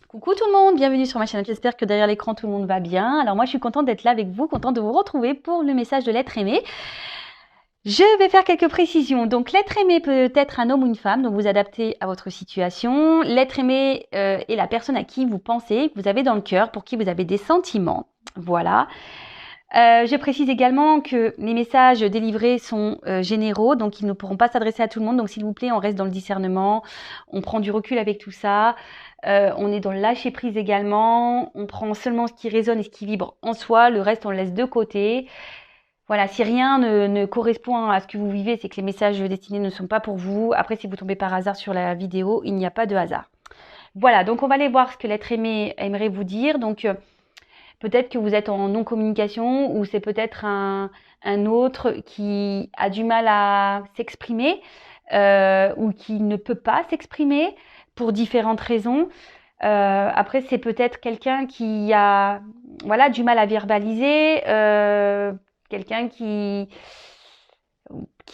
Coucou tout le monde, bienvenue sur ma chaîne. J'espère que derrière l'écran tout le monde va bien. Alors moi je suis contente d'être là avec vous, contente de vous retrouver pour le message de l'être aimé. Je vais faire quelques précisions. Donc l'être aimé peut être un homme ou une femme, donc vous adaptez à votre situation. L'être aimé est la personne à qui vous pensez, que vous avez dans le cœur, pour qui vous avez des sentiments. Voilà. Je précise également que les messages délivrés sont généraux, donc ils ne pourront pas s'adresser à tout le monde. Donc s'il vous plaît, on reste dans le discernement, on prend du recul avec tout ça. On est dans le lâcher prise également. On prend seulement ce qui résonne et ce qui vibre en soi. Le reste, on le laisse de côté. Voilà, si rien ne correspond à ce que vous vivez, c'est que les messages destinés ne sont pas pour vous. Après, si vous tombez par hasard sur la vidéo, il n'y a pas de hasard. Voilà, donc on va aller voir ce que l'être aimé aimerait vous dire. Donc, peut-être que vous êtes en non-communication ou c'est peut-être un autre qui a du mal à s'exprimer ou qui ne peut pas s'exprimer pour différentes raisons. Après, c'est peut-être quelqu'un qui a du mal à verbaliser, quelqu'un qui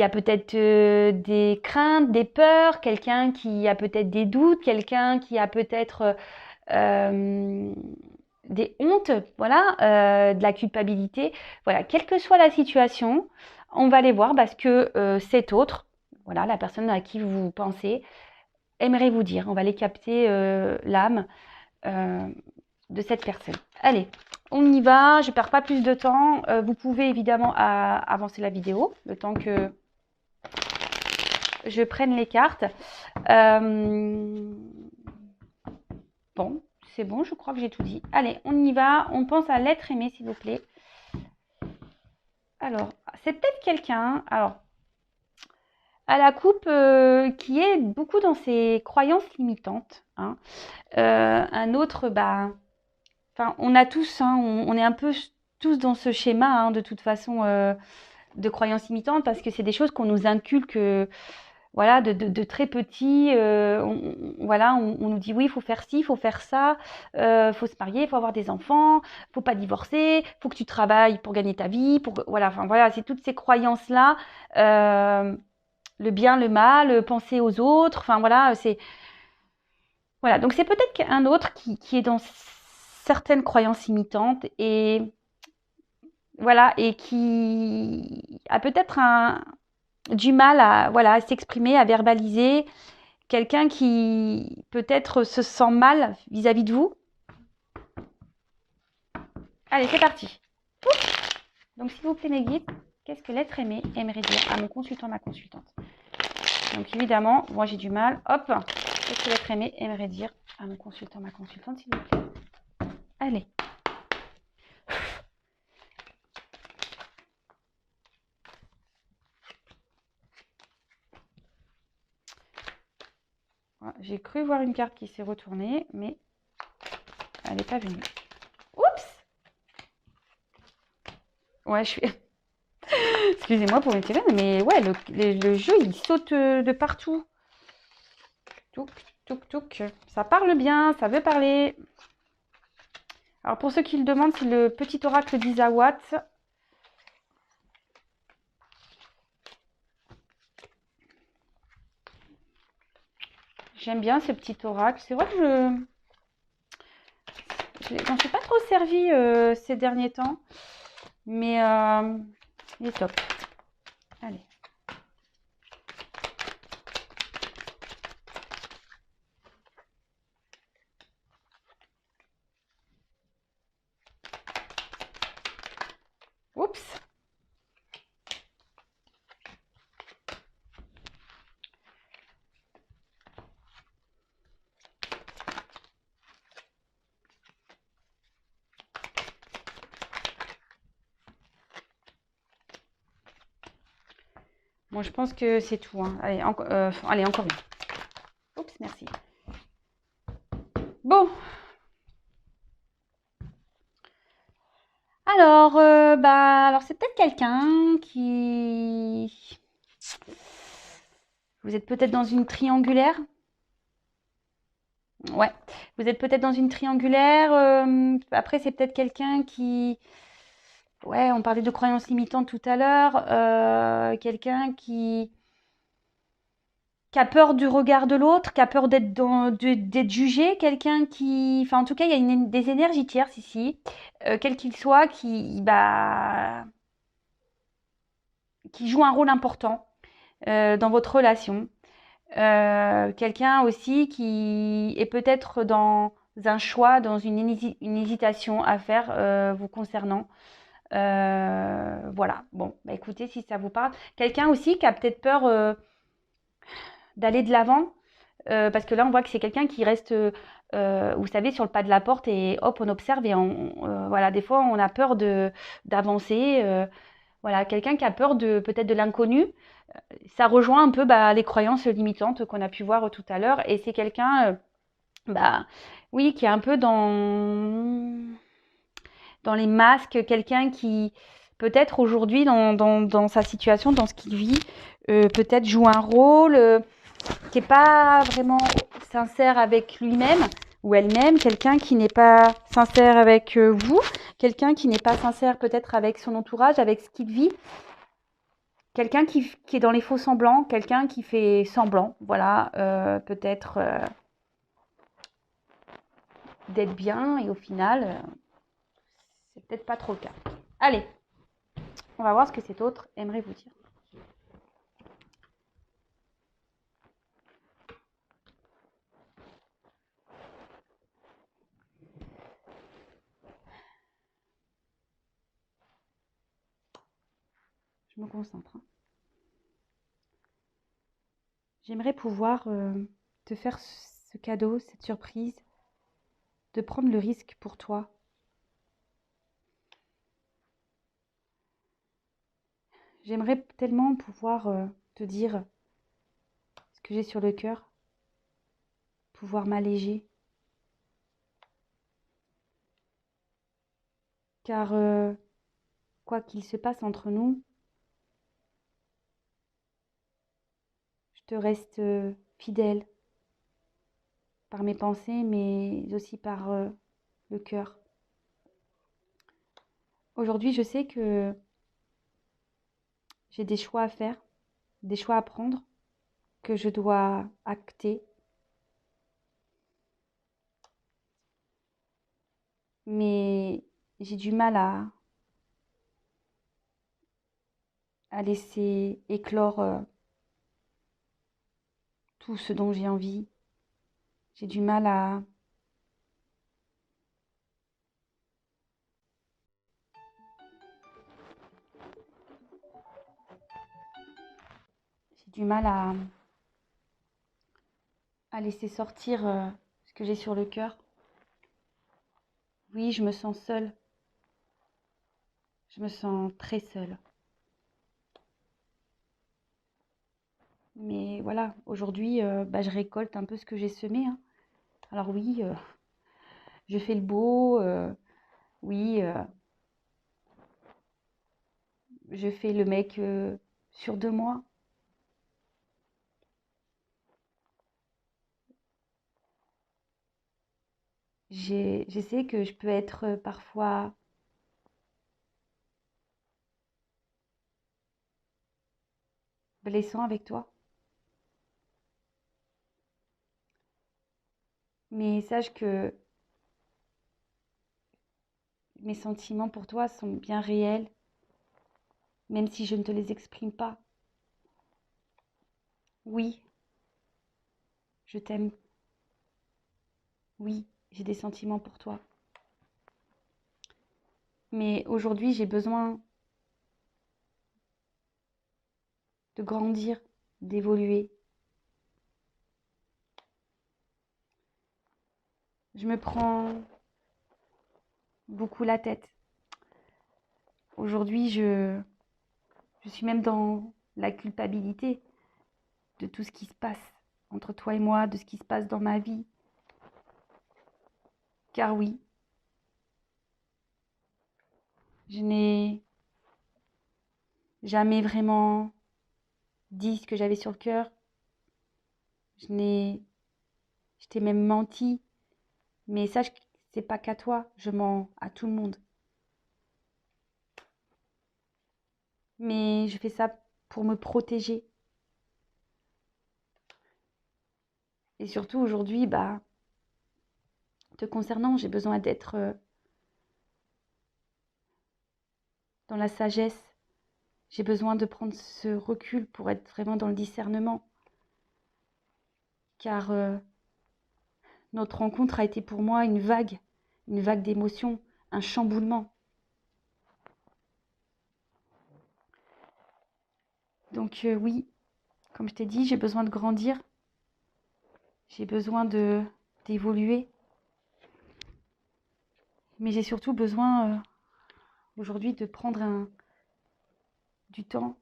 a peut-être des craintes, des peurs, quelqu'un qui a peut-être des doutes, quelqu'un qui a peut-être des hontes, de la culpabilité. Voilà, quelle que soit la situation, on va les voir parce que cet autre, voilà, la personne à qui vous pensez, aimerait vous dire. On va les capter l'âme de cette personne. Allez, on y va. Je ne perds pas plus de temps. Vous pouvez évidemment avancer la vidéo le temps que je prenne les cartes. Bon, c'est bon, je crois que j'ai tout dit. Allez, on y va. On pense à l'être aimé, s'il vous plaît. Alors, c'est peut-être quelqu'un, à la coupe qui est beaucoup dans ses croyances limitantes. Hein. Un autre, on a tous, hein, on est un peu tous dans ce schéma, hein, de toute façon, de croyances limitantes, parce que c'est des choses qu'on nous inculque, de très petit. On nous dit oui, il faut faire ci, il faut faire ça, faut se marier, il faut avoir des enfants, faut pas divorcer, faut que tu travailles pour gagner ta vie, c'est toutes ces croyances-là, le bien, le mal, penser aux autres, donc c'est peut-être un autre qui est dans certaines croyances limitantes et qui a peut-être du mal à s'exprimer, à verbaliser. Quelqu'un qui peut-être se sent mal vis-à-vis de vous. Allez, c'est parti. Donc, s'il vous plaît, mes guides, qu'est-ce que l'être aimé aimerait dire à mon consultant, ma consultante? Donc, évidemment, moi, j'ai du mal. Hop, qu'est-ce que l'être aimé aimerait dire à mon consultant, ma consultante, s'il vous plaît? Allez. J'ai cru voir une carte qui s'est retournée, mais elle n'est pas venue. Oups! Ouais, je suis... Excusez-moi pour une sirène, mais ouais, le jeu, il saute de partout. Touc, touc, touc. Ça parle bien, ça veut parler. Alors, pour ceux qui le demandent, c'est le petit oracle d'Isawat. J'aime bien ce petit oracle. C'est vrai que je n'en suis pas trop servi ces derniers temps. Mais il est top. Allez. Oups. Bon, je pense que c'est tout. Hein. Allez, encore une. Oups, merci. Bon. Alors c'est peut-être quelqu'un qui... Vous êtes peut-être dans une triangulaire. Ouais, vous êtes peut-être dans une triangulaire. Après, c'est peut-être quelqu'un qui... Ouais, on parlait de croyances limitantes tout à l'heure. Quelqu'un qui qui a peur du regard de l'autre, qui a peur d'être jugé, quelqu'un qui... Enfin, en tout cas, il y a des énergies tierces ici, quel qu'il soit, qui joue un rôle important dans votre relation. Quelqu'un aussi qui est peut-être dans un choix, dans une hésitation à faire vous concernant. Voilà, bon, bah écoutez, si ça vous parle. Quelqu'un aussi qui a peut-être peur d'aller de l'avant, parce que là, on voit que c'est quelqu'un qui reste, vous savez, sur le pas de la porte et hop, on observe et voilà, des fois, on a peur d'avancer. Voilà, quelqu'un qui a peur peut-être de l'inconnu. Ça rejoint un peu les croyances limitantes qu'on a pu voir tout à l'heure. Et c'est quelqu'un, oui, qui est un peu dans les masques, quelqu'un qui peut-être aujourd'hui dans sa situation, dans ce qu'il vit, peut-être joue un rôle qui n'est pas vraiment sincère avec lui-même ou elle-même, quelqu'un qui n'est pas sincère avec vous, quelqu'un qui n'est pas sincère peut-être avec son entourage, avec ce qu'il vit, quelqu'un qui est dans les faux semblants, quelqu'un qui fait semblant, voilà, peut-être d'être bien et au final, c'est peut-être pas trop le cas. Allez, on va voir ce que cet autre aimerait vous dire. Je me concentre. J'aimerais pouvoir te faire ce cadeau, cette surprise, de prendre le risque pour toi. J'aimerais tellement pouvoir te dire ce que j'ai sur le cœur, pouvoir m'alléger. Car quoi qu'il se passe entre nous, je te reste fidèle par mes pensées, mais aussi par le cœur. Aujourd'hui, je sais que j'ai des choix à faire, des choix à prendre, que je dois acter. Mais j'ai du mal à laisser éclore tout ce dont j'ai envie. J'ai du mal j'ai du mal à laisser sortir ce que j'ai sur le cœur. Oui, je me sens seule. Je me sens très seule. Mais voilà, aujourd'hui, je récolte un peu ce que j'ai semé, hein. Alors oui, je fais le beau, oui, je fais le mec sûr de moi. Je sais que je peux être parfois blessant avec toi. Mais sache que mes sentiments pour toi sont bien réels, même si je ne te les exprime pas. Oui, je t'aime. Oui, j'ai des sentiments pour toi. Mais aujourd'hui, j'ai besoin de grandir, d'évoluer. Je me prends beaucoup la tête. Aujourd'hui, je suis même dans la culpabilité de tout ce qui se passe entre toi et moi, de ce qui se passe dans ma vie. Car oui, je n'ai jamais vraiment dit ce que j'avais sur le cœur. Je t'ai même menti. Mais sache que c'est pas qu'à toi, je mens à tout le monde. Mais je fais ça pour me protéger. Et surtout aujourd'hui, bah, te concernant, j'ai besoin d'être dans la sagesse. J'ai besoin de prendre ce recul pour être vraiment dans le discernement. Car notre rencontre a été pour moi une vague d'émotions, un chamboulement. Donc oui, comme je t'ai dit, j'ai besoin de grandir. J'ai besoin d'évoluer. Mais j'ai surtout besoin aujourd'hui de prendre du temps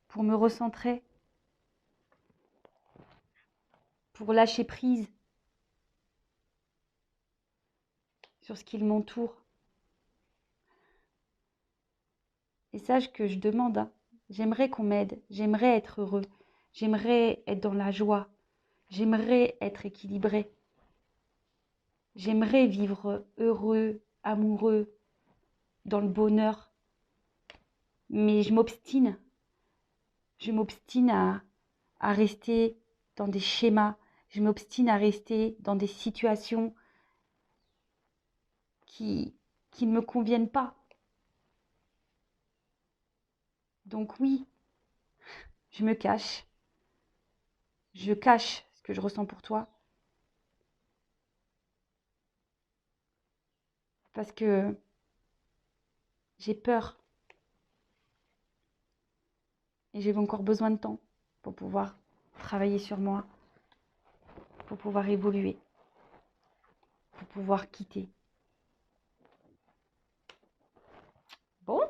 pour me recentrer, pour lâcher prise sur ce qui m'entoure. Et sache que je demande, hein, j'aimerais qu'on m'aide, j'aimerais être heureux, j'aimerais être dans la joie, j'aimerais être équilibré, j'aimerais vivre heureux, amoureux, dans le bonheur. Mais je m'obstine à rester dans des schémas, je m'obstine à rester dans des situations qui ne me conviennent pas. Donc oui, je cache ce que je ressens pour toi, parce que j'ai peur et j'ai encore besoin de temps pour pouvoir travailler sur moi, pour pouvoir évoluer, pour pouvoir quitter. Bon,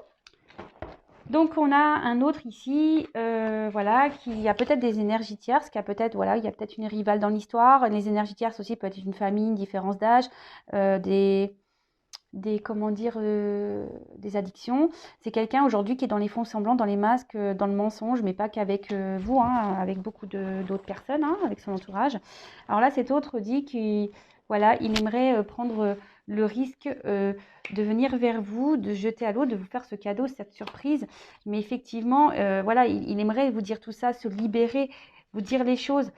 donc on a un autre ici, voilà, qui a peut-être des énergies tierces, qui a peut-être, voilà, il y a peut-être une rivale dans l'histoire. Les énergies tierces aussi peut être une famille, une différence d'âge, comment dire, des addictions. C'est quelqu'un aujourd'hui qui est dans les fonds semblants, dans les masques, dans le mensonge, mais pas qu'avec vous, hein, avec beaucoup d'autres personnes, hein, avec son entourage. Alors là, cet autre dit qu'il voilà, il aimerait prendre le risque de venir vers vous, de jeter à l'eau, de vous faire ce cadeau, cette surprise. Mais effectivement, voilà, il aimerait vous dire tout ça, se libérer, vous dire les choses.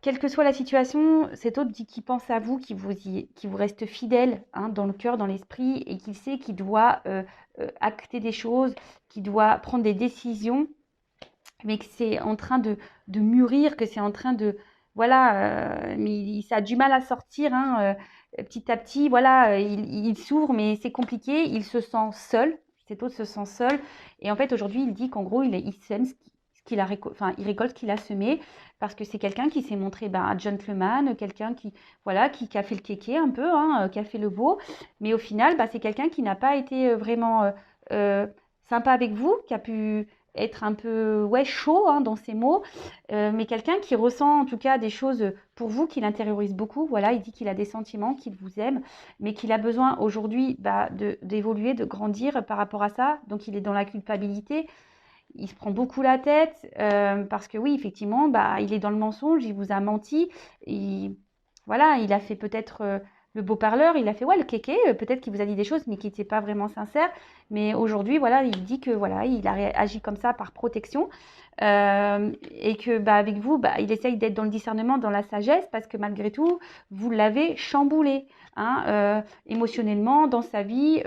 Quelle que soit la situation, cet autre dit qu'il pense à vous, qu'il vous reste fidèle, hein, dans le cœur, dans l'esprit, et qu'il sait qu'il doit acter des choses, qu'il doit prendre des décisions, mais que c'est en train de mûrir, que c'est en train de... Voilà, mais ça a du mal à sortir, hein, petit à petit, voilà, il s'ouvre, mais c'est compliqué, il se sent seul, cet autre se sent seul, et en fait aujourd'hui il dit qu'en gros il sème il récolte ce qu'il a semé, parce que c'est quelqu'un qui s'est montré un gentleman, quelqu'un qui, voilà, qui a fait le kéké un peu, hein, qui a fait le beau, mais au final c'est quelqu'un qui n'a pas été vraiment sympa avec vous, qui a pu être un peu chaud, hein, dans ses mots, mais quelqu'un qui ressent en tout cas des choses pour vous, qui l'intériorise beaucoup. Voilà, il dit qu'il a des sentiments, qu'il vous aime, mais qu'il a besoin aujourd'hui d'évoluer, de grandir par rapport à ça. Donc il est dans la culpabilité, il se prend beaucoup la tête, parce que oui, effectivement, il est dans le mensonge, il vous a menti, voilà, il a fait peut-être le beau parleur, il a fait le kéké, peut-être qu'il vous a dit des choses mais qui n'étaient pas vraiment sincères, mais aujourd'hui voilà, il dit que voilà, il a agi comme ça par protection, et que avec vous, il essaye d'être dans le discernement, dans la sagesse, parce que malgré tout vous l'avez chamboulé, hein, émotionnellement dans sa vie,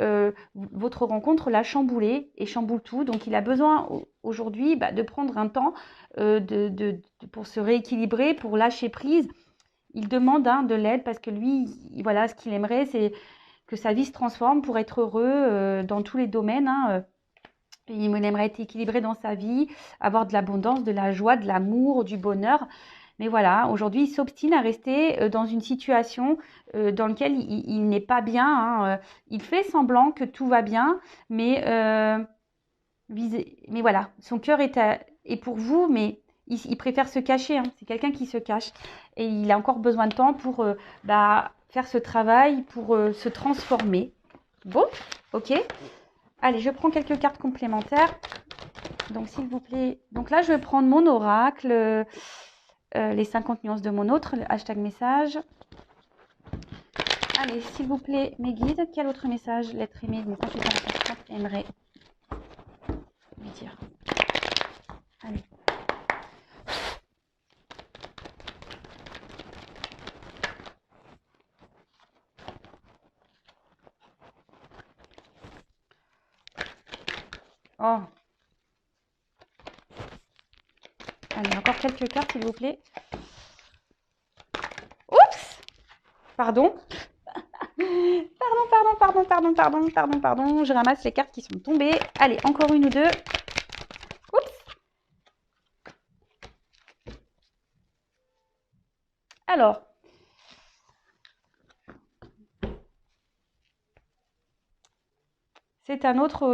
votre rencontre l'a chamboulé et chamboule tout, donc il a besoin aujourd'hui de prendre un temps pour se rééquilibrer, pour lâcher prise. Il demande, hein, de l'aide, parce que lui, voilà, ce qu'il aimerait, c'est que sa vie se transforme pour être heureux dans tous les domaines, hein. Il aimerait être équilibré dans sa vie, avoir de l'abondance, de la joie, de l'amour, du bonheur. Mais voilà, aujourd'hui, il s'obstine à rester dans une situation dans laquelle il n'est pas bien, hein. Il fait semblant que tout va bien, mais voilà, son cœur est pour vous, mais il préfère se cacher, hein. C'est quelqu'un qui se cache. Et il a encore besoin de temps pour faire ce travail, pour se transformer. Bon, ok. Allez, je prends quelques cartes complémentaires. Donc, s'il vous plaît. Donc là, je vais prendre mon oracle, les 50 nuances de mon autre, le hashtag message. Allez, s'il vous plaît, mes guides, quel autre message l'être aimé, mon consultant aimerait lui dire? Allez. Oh. Allez, encore quelques cartes, s'il vous plaît. Oups! Pardon. Pardon. Je ramasse les cartes qui sont tombées. Allez, encore une ou deux. Oups. Alors. C'est un autre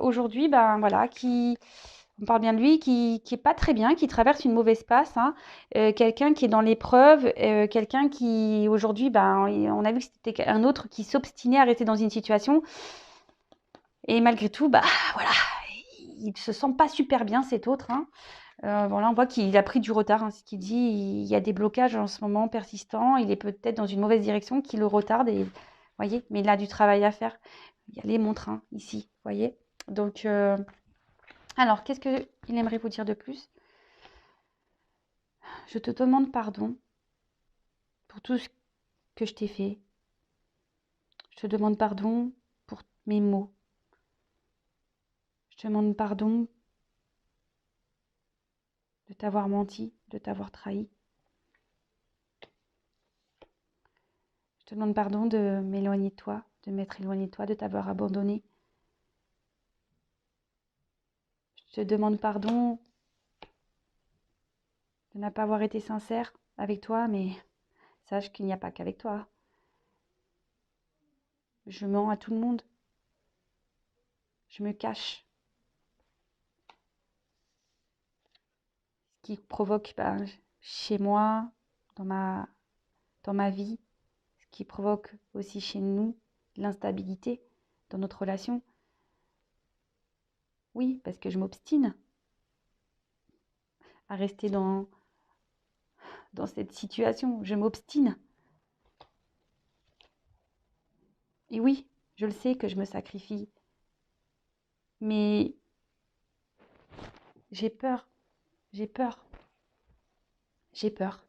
aujourd'hui, ben voilà, on parle bien de lui, qui est pas très bien, qui traverse une mauvaise passe, hein. Quelqu'un qui est dans l'épreuve, quelqu'un qui aujourd'hui, ben on a vu que c'était un autre qui s'obstinait à rester dans une situation. Et malgré tout, bah voilà, il se sent pas super bien cet autre, hein. Voilà, on voit qu'il a pris du retard, hein, ce qu'il dit. Il y a des blocages en ce moment persistants. Il est peut-être dans une mauvaise direction qui le retarde. Et voyez, mais il a du travail à faire. Il y a les montres hein, ici, voyez. Donc, alors, qu'est-ce qu'il aimerait vous dire de plus? Je te demande pardon pour tout ce que je t'ai fait. Je te demande pardon pour mes mots. Je te demande pardon de t'avoir menti, de t'avoir trahi. Je te demande pardon de m'éloigner de toi, de m'être éloigné de toi, de t'avoir abandonné. Je te demande pardon de ne pas avoir été sincère avec toi, mais sache qu'il n'y a pas qu'avec toi. Je mens à tout le monde. Je me cache. Ce qui provoque chez moi, dans ma vie, ce qui provoque aussi chez nous l'instabilité dans notre relation. Oui, parce que je m'obstine à rester dans cette situation. Je m'obstine. Et oui, je le sais que je me sacrifie. Mais j'ai peur. J'ai peur. J'ai peur.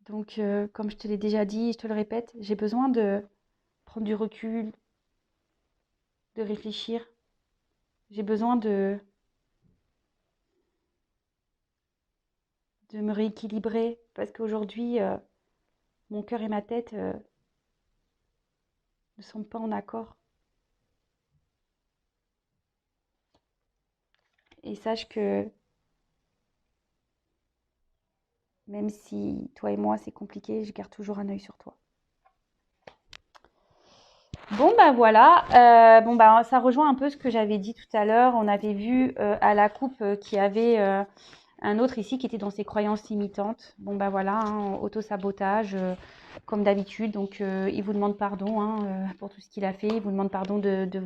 Donc, comme je te l'ai déjà dit, je te le répète, j'ai besoin de prendre du recul, de réfléchir. J'ai besoin de me rééquilibrer parce qu'aujourd'hui, mon cœur et ma tête ne sont pas en accord. Et sache que même si toi et moi c'est compliqué, je garde toujours un œil sur toi. Bon ben voilà, ça rejoint un peu ce que j'avais dit tout à l'heure. On avait vu à la coupe qu'il y avait un autre ici qui était dans ses croyances limitantes. Bon ben voilà, hein, auto-sabotage comme d'habitude. Donc il vous demande pardon hein, pour tout ce qu'il a fait. Il vous demande pardon d'être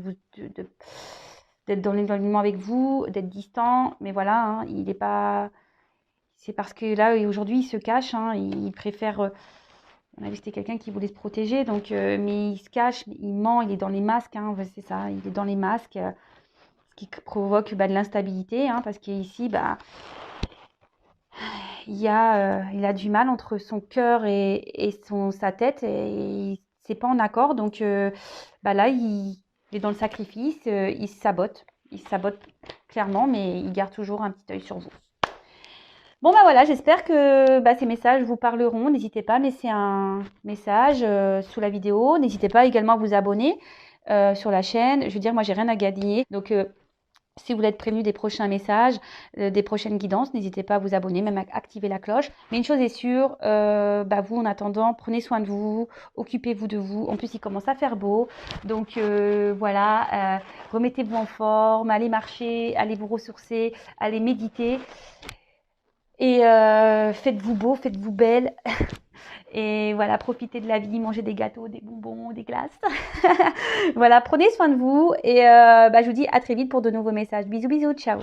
dans l'éloignement avec vous, d'être distant. Mais voilà, hein, il n'est pas... C'est parce que là, aujourd'hui, il se cache. Hein, il préfère... on a vu que c'était quelqu'un qui voulait se protéger. Donc, mais il se cache, il ment, il est dans les masques. Hein, c'est ça, il est dans les masques. Ce qui provoque de l'instabilité. Hein, parce qu'ici, il a du mal entre son cœur et sa tête. Et c'est pas en accord. Donc, là, il est dans le sacrifice. Il se sabote. Il se sabote clairement, mais il garde toujours un petit œil sur vous. Bon voilà, j'espère que ces messages vous parleront. N'hésitez pas à me laisser un message sous la vidéo. N'hésitez pas également à vous abonner sur la chaîne. Je veux dire, moi, j'ai rien à gagner. Donc, si vous voulez être prévenu des prochains messages, des prochaines guidances, n'hésitez pas à vous abonner, même à activer la cloche. Mais une chose est sûre, vous, en attendant, prenez soin de vous, occupez-vous de vous. En plus, il commence à faire beau. Donc, voilà, remettez-vous en forme, allez marcher, allez vous ressourcer, allez méditer. Et faites-vous beau, faites-vous belle. Et voilà, profitez de la vie, mangez des gâteaux, des bonbons, des glaces. Voilà, prenez soin de vous. Et je vous dis à très vite pour de nouveaux messages. Bisous, bisous, ciao.